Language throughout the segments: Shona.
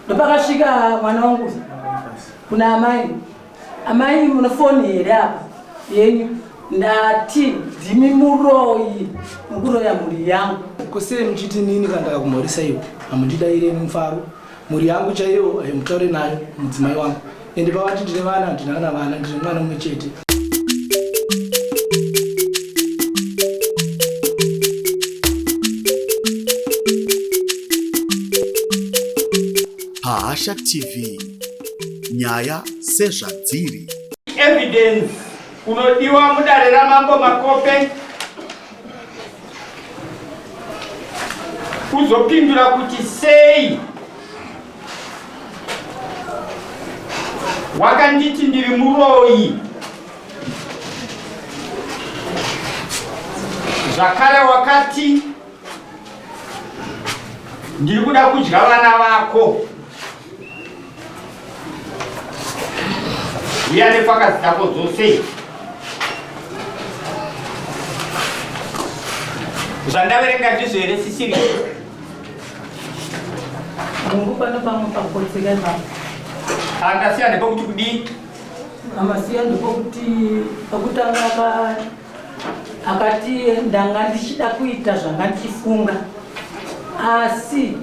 Ndopakasvika mwana wangu kuna amai munofoni here apa yenyu ndati ndimi muroyi mukuroya mhuri yangu. Kusiri muchiti nini kandaka kumhorisa iwo hamundidaire mufaro mhuri yangu chaiyo mutaure nayo mudzimai wangu ende pavati ndine vana ndinana vana ndine mwana mumwe chete. Pahasha TV, nyaya sezvadziri. Evidence unodiwa mudare ramambo Makope kuzopindura kuti sei wakanditi ndiri muroyi zvakare wakati ndiri kuda kudya vana vako uya nefakazi dzako dzose zvandaverenga ndizvo here Sisiri? Mungu pano pamwe pakukodzeka ipapo andasiya ndepokuti kudii amasiya ndepokuti pakutanga akati ndanga ndichida kuita zvanga ndichifunga asi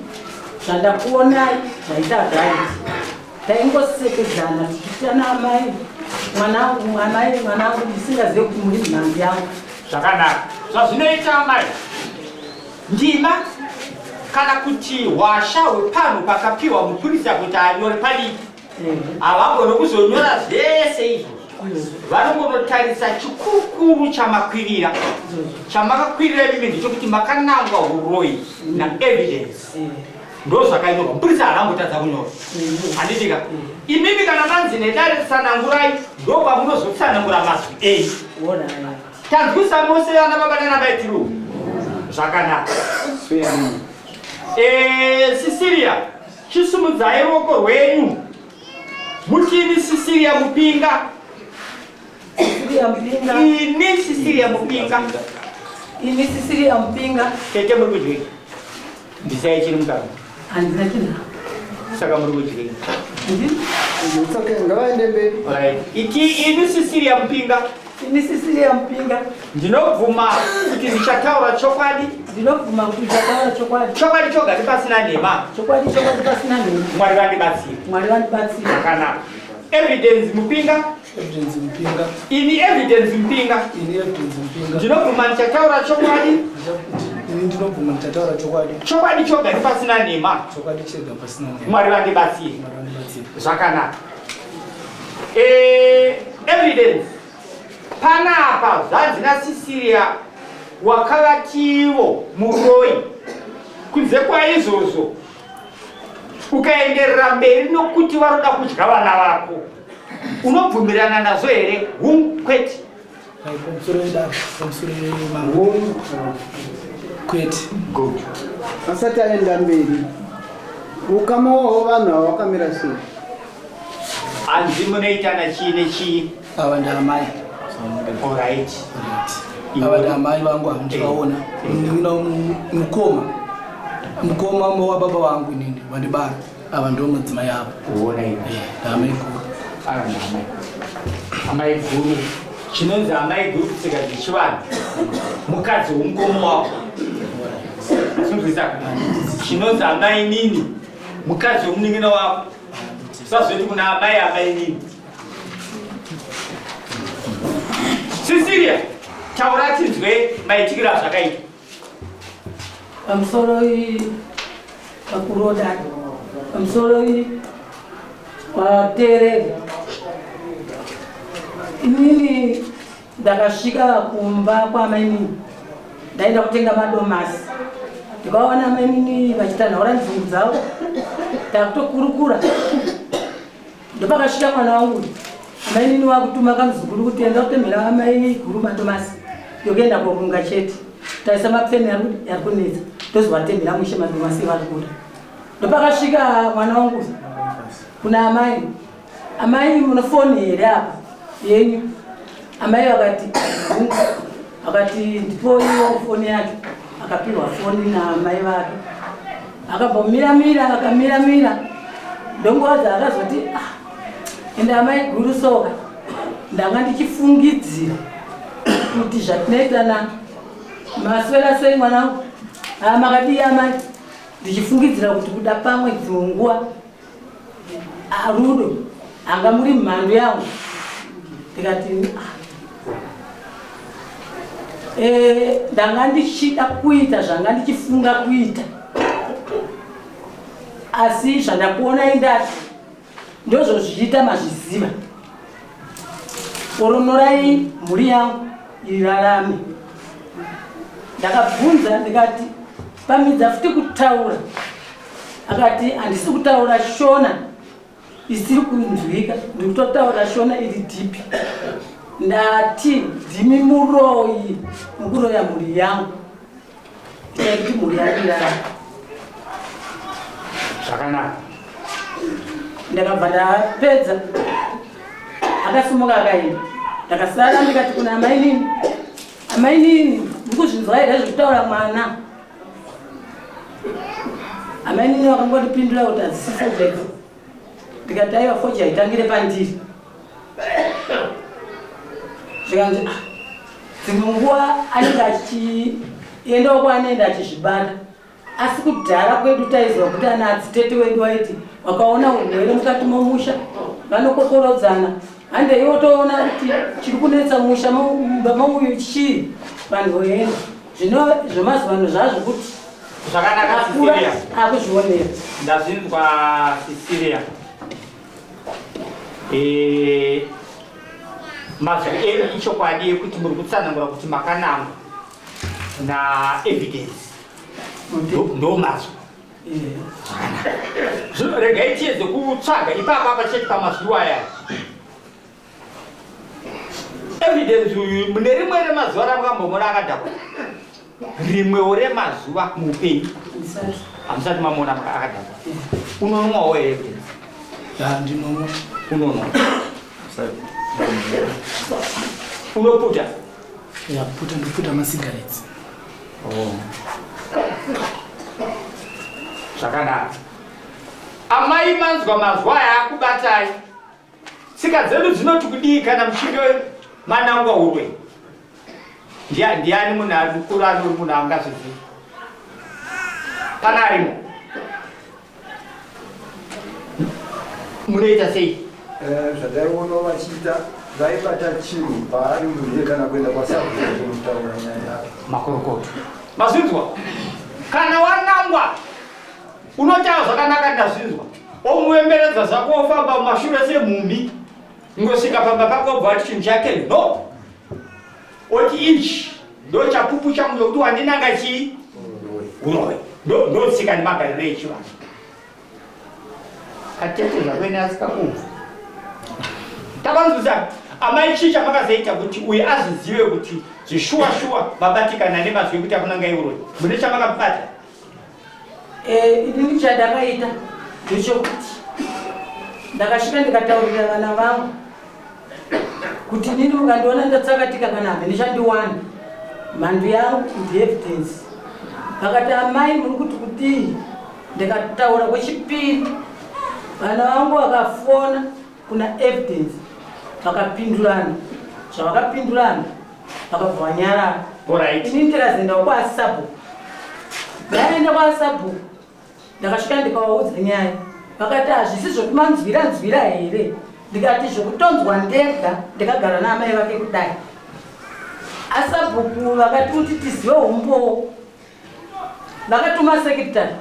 zvandakuonai zvaita gaiti taingosekedzana tichitana amai mwanangu ndisingazive kuti muri mhanzi yangu. zvakanaka zvazvinoita amai ndima kana kuti hwasha hwepanhu pakapiwa mupurisa kuti anyore padiki havagone kuzonyora zvese izvo vanongonotarisa chikukuru chamakwirira chamakakwirira mimi ndichokuti makanangwa uroyi naevidence ndo zvakainyorwa mupurisa harambotadza kunyora handitika imimi kana manzi nedare tsanangurai ndo pamunozotsanangura mazwi ei tanzwisa mose vana baba nanabaitiruu zvakanaka. Sisiria chisumudzai ruoko rwenyu mutini Sisiria Mupinga. Ini Sisiria Mupinga. Ini Sisiria Mupinga. Tete muri kudyi ndisai chiri mukama handina china saka muri kudyi ngavaende mberi. Ini Sisiria Mupinga. Ini Sisiria Mupinga. Ndinobvuma kuti ndichataura chokwadi. Ndinobvuma kuti ndichataura chokwadi. Chokwadi choga pasina nhema. Chokwadi pasina nhema. Mwari vandibatsira. Mwari vandibatsira. Zvakanaka. Evidence Mupinga. Evidence Mupinga. Ini evidence Mupinga. Ini evidence Mupinga. Ndinobvuma ndichataura chokwadi. Ini ndinobvuma ndichataura chokwadi. Chokwadi choga pasina nhema. Chokwadi chega pasina nhema. Mwari vandibatsira. Mwari vandibatsira. Zvakanaka. Evidence. Panapa zvanzi naSisiria wakavativo muroyi kunze kwaizvozvo ukaenderera mberi nokuti varoda kudya vana vako unobvumirana nazvo here? Kwete. Kwete. Good. Asati aenda mberi ukama wawo vanhu ava wakamira sei? Hanzi munoitana chii nechii? Ava ndaamai. Alright. Ava ndaamai vangu handikaona mukoma wababa vangu nini vandibara ava ndo mudzimai avo. Uona iwe ndaamai guru. Amai guru chinonzi amai guru kutsika dzechivanhu mukadzi womukomo wako sinzwisaka chinonzi amai nini mukadzi womuning'ina wako sazvoti kuna amai nini. Sisiria taura tinzwe maitikiro azvakaita pamusoro pakuroda pamusoro wateerera inini ndakasvika kumba kwamainini ndaenda kutenga madomasi ndikaona mainini vachitanhaura nzungu dzavo takutokurukura ndopakasvika mwana wangu amainini wakutuma kamuzukuru kuti enda kutemhera amai guru madomasi yokuenda kokunga chete taisa mapfeni ari kunetsa tozovatemhera mushe madomasi vari kuda ndopakasvika mwana wangu kuna amai munofoni here apa yenyu amai vakati ndipoiwo foni yacho akapiwa foni namai vake akambomira akamira ndongoza akazoti ende amai guru soka ndanga ndichifungidzira kuti zvatinoitana maswera sei mwanangu makadi amai ndichifungidzira kuti kuda pamwe dzimwe nguva Rudo anga muri mhando yangu ndikati ndanga ndichida kuita zvanga ndichifunga kuita asi zvandakuona indati ndozvo zvichiita mazviziva oronorai mhuri yangu irarame. Ndakabvunza ndikati pamidza futi kutaura akati handisi kutaura shona isiri kunzwika ndiri kutotaura shona iri dhipi. Ndati ndimi muroyi mukuroya mhuri yangu kuti mhuri yangu irarame. Zvakanaka. Ndakabva ndapedza akasimuka akaenda. Ndakasara ndikati kuna amai nini ndikuzvinzwa here zvekutaura mwana. Amai nini vakangondipindura kuti hadzisi fojeki. Ndikati aiwa foji haitangire pandiri. Zvikanzi dzimwe nguva anenge achiendawo kwaanoenda achizvibata. Asi kudhara kwedu taizwa kuti ana adzitete wedu waiti wakaona urwere mukati momusha vanokokorodzana. Hande iwo toona kuti chiri kunetsa musha mumba mouyu chii vanhu voenda. Zvino zvemazuvano zvazvo kuti zvakanaka Cecilia. Akuzvionera. Ndazvinzwa Cecilia. Mazvo enyu ichokwadi yekuti muri kutsanangura kuti makanangwa na evidence. Ndo mazvo. Zvino regai tiedze kutsvaga ipapo apa chete pamazuva aya. Evidence uyu mune rimwe remazuva ramukambomona akadhakwa. Rimwewo remazuva muupenyu. Hamusati mamona akadhakwa. Unonomwawo evidence. Ndinono. Unono. Unoputa? Ya, ndoputa masigarettes. Zvakanaka. Amai manzwa mazuva aya akubatai. Tsika dzedu dzinoti kudii kana muchinge manangwa urwe. Ndiani munhu ari mukuru anori munhu angazviziva? Pana arimo? Munoita sei? Zvadaiona vachiita vaibata chinhu paari munhu kana kuenda kwasabhuku kutaura nyaya makorokoto. Mazvinzwa? Kana wanangwa unotaura zvakanaka ndazvinzwa. Omuemberedza zvako ofamba mumashure semhumbi. Ngosvika pamba pako obva ati chinhu chake no. Oti ichi ndo chapupu changu chokuti wandinanga chii? Uroyi. Ndo tsika nemagariro echivanhu. Katete zvakweni asikakubva. Takanzwisa amai chii chamakazoita kuti uyu azvizive kuti zvishuwa vabatikana nemazwi ekuti akunanga iuroyi. Mune chamakabata? Inini chandakaita ndechokuti ndakasvika ndikataurira vana vangu kuti nini mukandiona ndatsakatika kana hambe ndichandiwana mhando yangu ndeevidence. Vakati amai muri kuti kudii? Ndikataura kwechipiri. Vana vangu vakafona kuna evidence vakapindurana. Zvavakapindurana vakabva vanyarara. Inini ndikazoendawo kwaasabhuku. Ndaenda kwaasabhuku ndakasvika ndikavaudza nyaya. Vakati hazvisi zvokumanzwira here? Ndikati zvokutonzwa ndega ndikagara naamai vake kudai. Asabhuku vakati kuti tizive umbowo. Vakatuma sekitari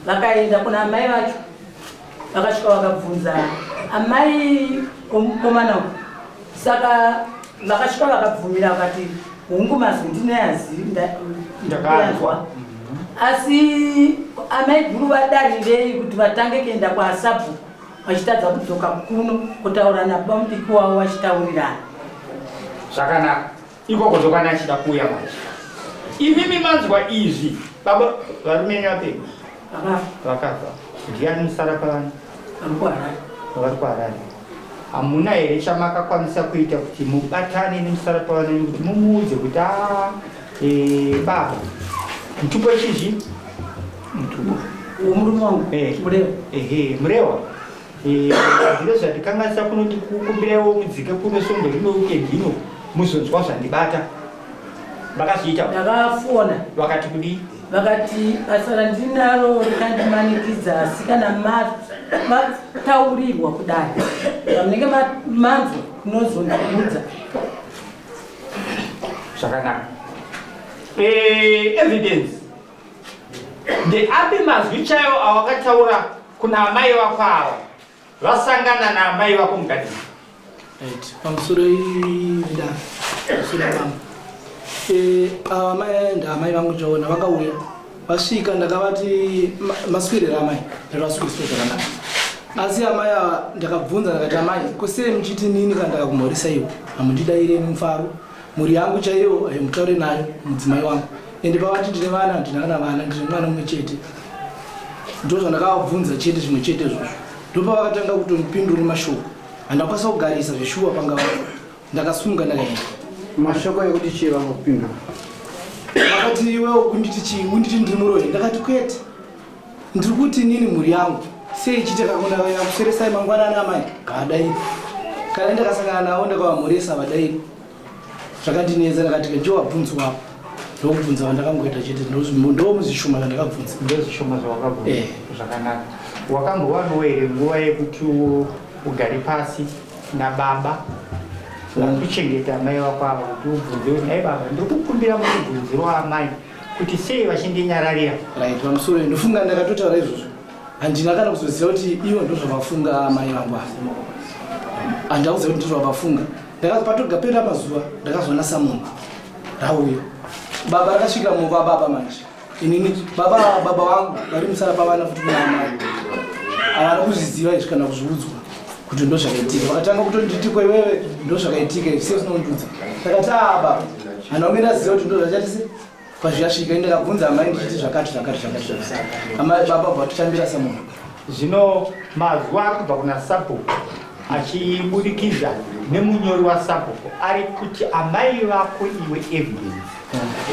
vakaenda kuna amai vacho. Vakasvika vakabvunza amai omukomana uyu. Saka vakasvika vakabvumira vakati hungu mazwi ndinayanzwa. Asi amai guru vadarirei kuti vatange kuenda kwaasabhuku vachitadza kudzoka kuno kutaura nababa mudiki wavo vachitaurirana. Zvakanaka. Ikoko ndokana achida kuuya manje. Imimi manzwa izvi baba varume vapedza. Vakafa. Ndiani musara pavana? Vari kuHarare. Hamuna here chamakakwanisa kuita kuti mubatane nemusara pavana kuti mumuudze kuti baba mutupo chizvi? Mutupo. Umurume wangu Murewa. Murewa. Ndiro zvatikangasa kunoti kukumbirewo mudzike kuno sombe rino ukendino muzonzwa zvandibata. Vakazviita. Ndakafona. Vakati kudi. Vakati basa ndinaro rikandimanikidza asi kana mataurirwa kudai vanenge manzwa kunozondibudza. Zvakanaka. Evidence. Ndeapi mazwi chaiwo awakataura kuna amai vako ava vasangana naamai vako mugadheni? Pamusoro amai vangu chaona vakauya vasvika ndakavati maswirira amai ndavaswiriswa zvakanaka asi amai ava ndakabvunza ndakati amai kusei muchiti nini kana ndakakumhorisa iwo hamundidaire mufaro mhuri yangu chaiyo mutaure nayo mudzimai wangu ende pavati ndine vana ndinakana vana ndine mwana mumwe chete ndo zvandakavabvunza chete zvimwe chete zvozvo ndopavakatanga kutondipindura mashoko handakwanisa kugarisa zvishuwa pangava ndakasunga ndakaenda mashoko ekuti chii vangakupindura vakati iwewo kunditi chii unditi ndiri muroyi ndakati kwete ndiri kuti nini mhuri yangu sei chiiteka kuseresai mangwanani amai gaadairi kana ndakasangana navo ndakavamhoresa vadairi zvakandinetsa ndakati njowabvunzi wapo ndokubvunza vandakangoita chete ndomuzvishoma zvandakabvunza ndozvishoma zvawakabvunza. Zvakanaka. Wakambowanawo here nguva yekuti ugare pasi nababa vakuchengeta amai vako ava kuti ubvunze kuti ai baba ndiri kukumbira mubvunziro waamai kuti sei vachindinyararira? Right, pamusoro ndofunga ndakatotaura izvozvo handina kana kuzoziva kuti ivo ndozvavafunga amai vangu ava handauziva kuti ndozvavafunga ndakapatogapera mazuva ndakazoona samunhu rauyo baba rakasvika muva baba manje inini baba vangu vari musara pavana futi kuna amai havana kuzviziva izvi kana kuzviudzwa kuti ndozvakaitika vakatanga kutonditi kwaiwewe ndozvakaitika ivi sei zvinondudza takati baba handaunge ndaziva kuti ndozvachatise pazviyasvika ndakabvunza amai ndichiti zvakati amai baba bvatotambira samunhu. Zvino mazwi akubva kuna sabhuku achibudikidza nemunyori wasabhuku ari kuti amai vako iwe evidence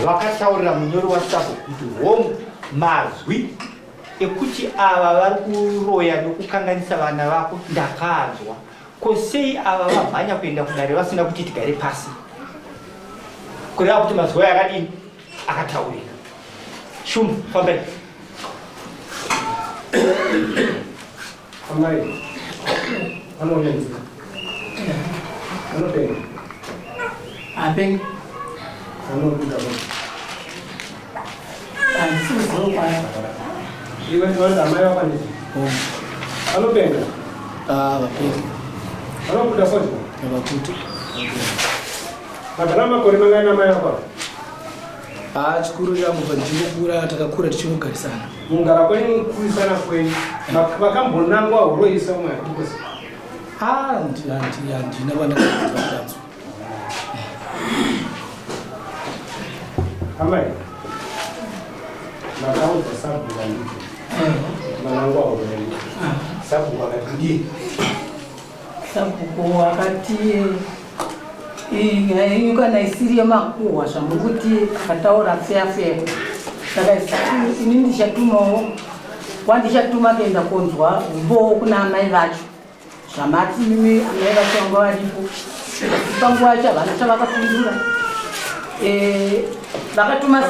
vakataurira munyori wasabhuku kuti hongu mazwi ekuti ava vari kuroya nokukanganisa vana vako ndakanzwa kosei ava vamhanya kuenda kudare vasina kuti tigare pasi kureva kuti mazwi ayo akadini akataurika. Shumba fambai. Amai anoenza anopenga Apenga. anokuda Andisizokwaya. iwe ndinoda amai vakwanisi anopenga Vapenga anokuda futi vakuti magara makore mangaina amai vako chikuru changu pandichingokura takakura tichingogarisana mungara kwenyu kuisana kwenyu vakambonangwa huroisa mwakusi handina vandakaadanzwa amai makaudza sabhuku anditi manangwa huroisa sabhuku akati dii Sabhuku akati kana isiri yemakuhwa zvamukuti akataura feya saka ini ndichatumawo wandichatuma kuenda konzwa umbowo kuna amai vacho zvamati mimi amai vacho vanga varipo panguva yacho havana chavakapindura vakatuma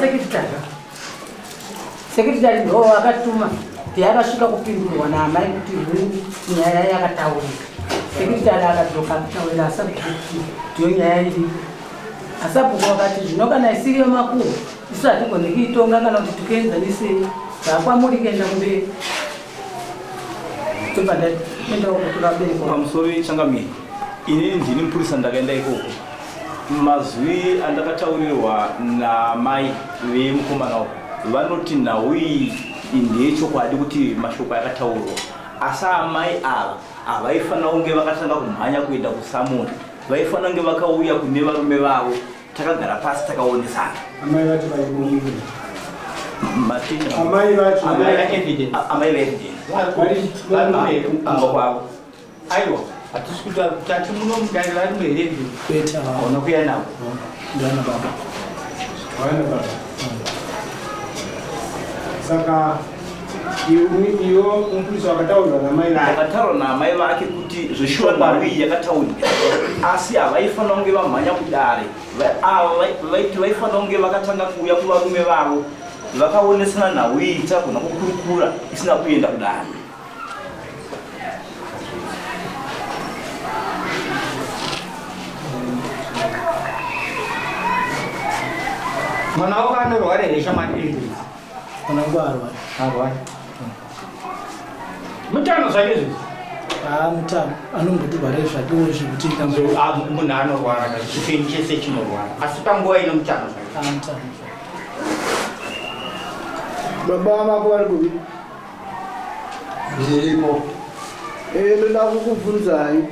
sekretari ndo vakatuma ndeyakasvika kupindurwa naamai kuti nyaya yakataurika sekretari akadzoka kutaurira asabhuku ndiyo nyaya iripo asabhuku akati zvino kana isiri yemakuhwa isu hatigone kuitonga kana kuti tikuenzanisei zvakwamuri kuenda kumberi pamusoro changamiri inini ndini mupurisa ndakaenda ikoko mazwi andakataurirwa namai vemukomana uko vanoti nhauyi ndechokwadi kuti mashoko akataurwa asi amai ava havaifanira kunge vakatanga kumhanya kuenda kusamuna vaifanira kunge vakauya kune varume vavo takagara pasi takaonesana. amai vacho vaibongira amai vaevidence amba kwavo aiwa hatisi kuti muno mudare varume here ona kuya navo ndana baba wana baba saka Iyo umprisa wakataurwa namai vake. Akataurwa namai vake kuti zvishwa nawi yakataurirwa. Asi havaifana kunge vamhanya kudare. Vaiti vaifana kunge vakatanga kuuya kuvarume vavo. Vakaonesana nawi itagona kukurukura isina kuenda kudare. Mwana wako anorwara here shamani? Mwanangu arwara. Mutano zvake izvozvi? Mutano anombotirwara zvakewo zvekutika. Munhu anorwara chifeni chese chinorwara asi panguva ino mutano zvake. Mutano. Baba vako vari kuvi? Ndiripo. Ndoda kukubvunzai.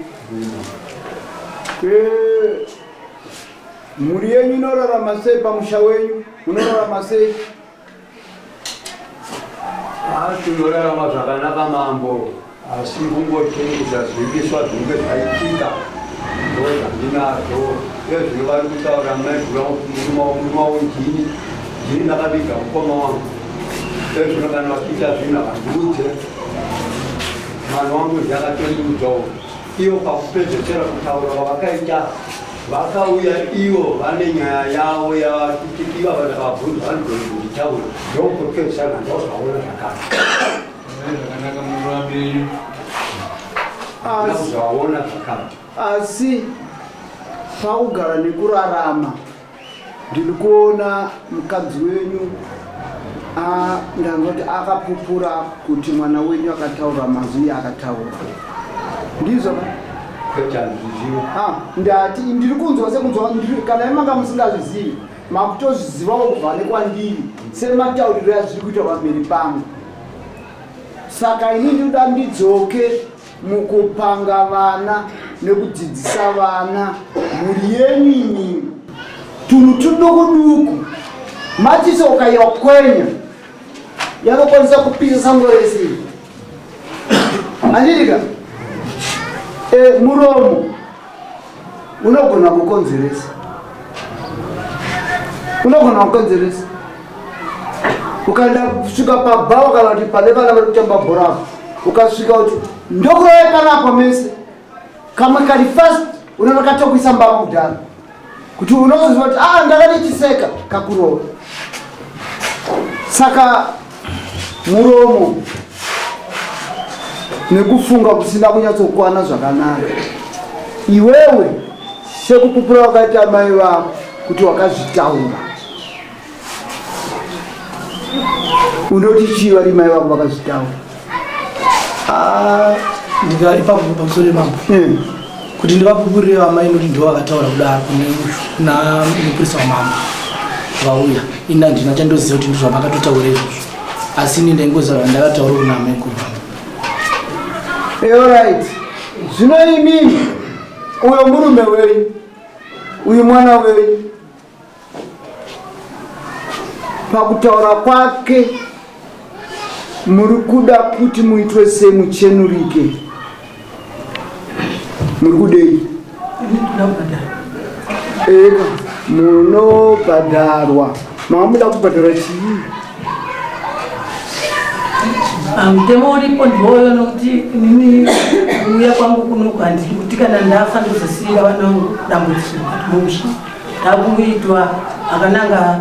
Mhuri yenyu inorarama sei pamusha wenyu? Munorarama sei? Tinorarama zvakanaka mambo, asi kungotengesa zvipiswa zvinenge zvaitika ndozvandinazvo. Ezvino vari kutaura mumaunjini ndini ndakaviga mukoma wangu. Ezvino kana vachiita zvino havandiudze mwana wangu zvakatondiudzawo. Iyo pakupedzesera kutaura kwavakaita vakauya ivo vane nyaya yavo yakuti iva vakabvunza vanodonditaura ndokupedzisana ndozvaona zvakaazvaona zvakati. Asi pakugara nekurarama ndiri kuona mukadzi wenyu ndangoti akapupura kuti mwana wenyu akataura mazwi akataura. Ndizvo ndati ndiri kunzwa sekunzwa kana imanga musingazvizivi makutozvizivawo kubva nekwandiri sematauriro azviri kuita pamberi pangu. Saka ini ndinoda ndidzoke mukupanga vana nekudzidzisa vana mhuri yenyu inini. Tunhu tuduku duku machisa ukaiwakwenya yanokwanisa kupisa sango rese. Andidika muromo unogona kukonzeresa. Ukaenda kusvika pabhawa kana kuti pane vana vari kutamba bhora ukasvika kuti ndokurova panapa mese kamwe kari fast unoona katokuisa mbava kudhara kuti unoziva kuti ndakadichiseka kakurova. Saka muromo nekufunga kusina kunyatsokwana zvakanaka. Iwewe sekupupura wakaita mai vako kuti wakazvitaura. Unoti chii vari mai vako vakazvitaura? Ndikari pamusoro mambo kuti ndivapupurire vamai nokuti ndivo vakataura kudaro kuna muprista wamambo vauya. Ina ndina chandoziva kuti ndizvo vakatotaura izvozvo, asi ini ndaingoziva ndakataura kuna amai kurwa. Alright. Zvino imini uyo murume wenyu, uyu mwana wenyu, pakutaura kwake muri kuda kuti muitwe semuchenurike. Muri kudei? Eka munobhadharwa. Mamuda kubhadhara chii? Mutemo uripo ndioyo nokuti inini kuuya kwangu kuno handidi kuti kana ndafa ndozosiira vana vangu dambudziko mumusha ndakungoitwa akananga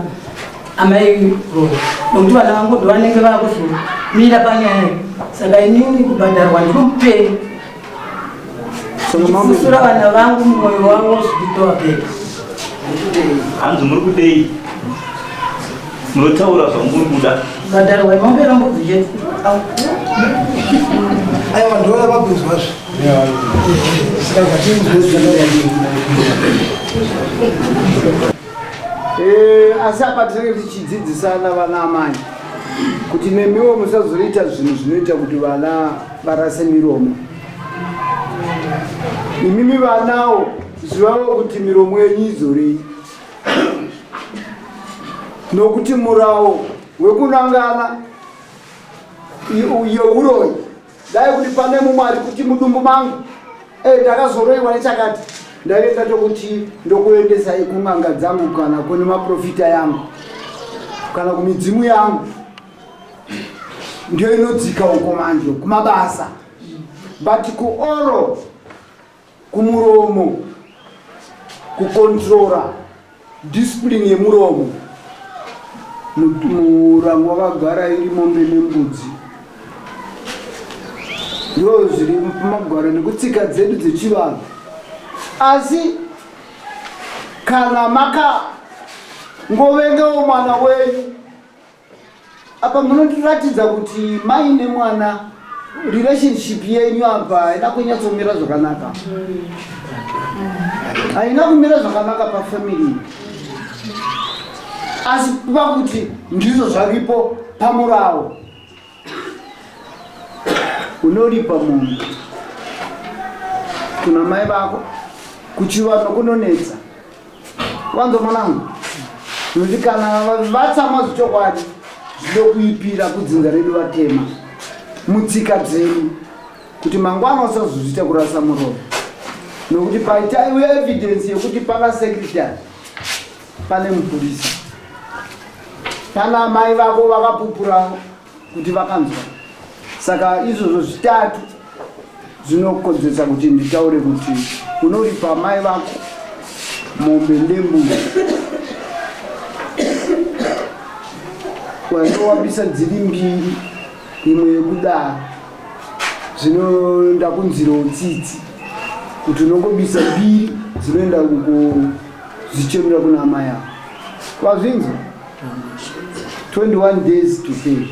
amai roho nokuti vana vangu ndo vanenge vakuzomira panyaya. Saka inini kubhadharwa ndinomupenyu ndichifusura vana vangu mumwoyo wavo zvikitowa peka. Hanzi muri kudei? Munotaura zvamuri kuda? Kubhadharwa imambera mbobvijeti. Aiwa ndova vabvunzwazve. Asi apa tinenge tichidzidzisana vana amai kuti nemiwo musazoita zvinhu zvinoita kuti vana varase miromo. Imimi vanawo zivawo kuti miromo yenyu izorei, nokuti murawo wekunangana yeuroyi dai kuti pane mumwe ari kuti mudumbu mangu ndakazoroiwa nechakati ndaenda tokuti ndokuendesai kun'anga dzangu kana kune maprofita yangu kana kumidzimu yangu. ndio inodzika uko manje kumabasa, but kuoro kumuromo kukontrora discipline yemuromo murango wakagara iri mombe nembudzi ndo zviri mumagwara nekutsika dzedu dzechivanhu. Asi kana maka ngovengewo mwana wenyu apa munotiratidza kuti maine mwana relationship yenyu apa haina kunyatsomira zvakanaka, haina kumira zvakanaka pafamily. Asi kuva kuti ndizvo zvaripo pamurawo unoripa munhu kuna mai vako kuchivano kunonetsa. Wanzo mwanangu, nokuti kana vatsama zvichokwadi zvinokuipira kudzinza redu vatema mutsika dzenyu kuti mangwana usazozviita kurasa muromo, nokuti paitaiwe evidence yekuti pana secretary, pane mupurisa, pana mai vako vakapupura kuti vakanzwa. Saka izvozvo zvitatu zvinokodzesa kuti nditaure kuti unoripa mai vako mombe ndembudzi, wanowabisa dziri mbiri, imwe yekudaro zvinoenda kunzira utsitsi, kuti unongobisa mbiri dzinoenda kuzichemera kuna mai yako. Wazvinzwa? 21 days to pay.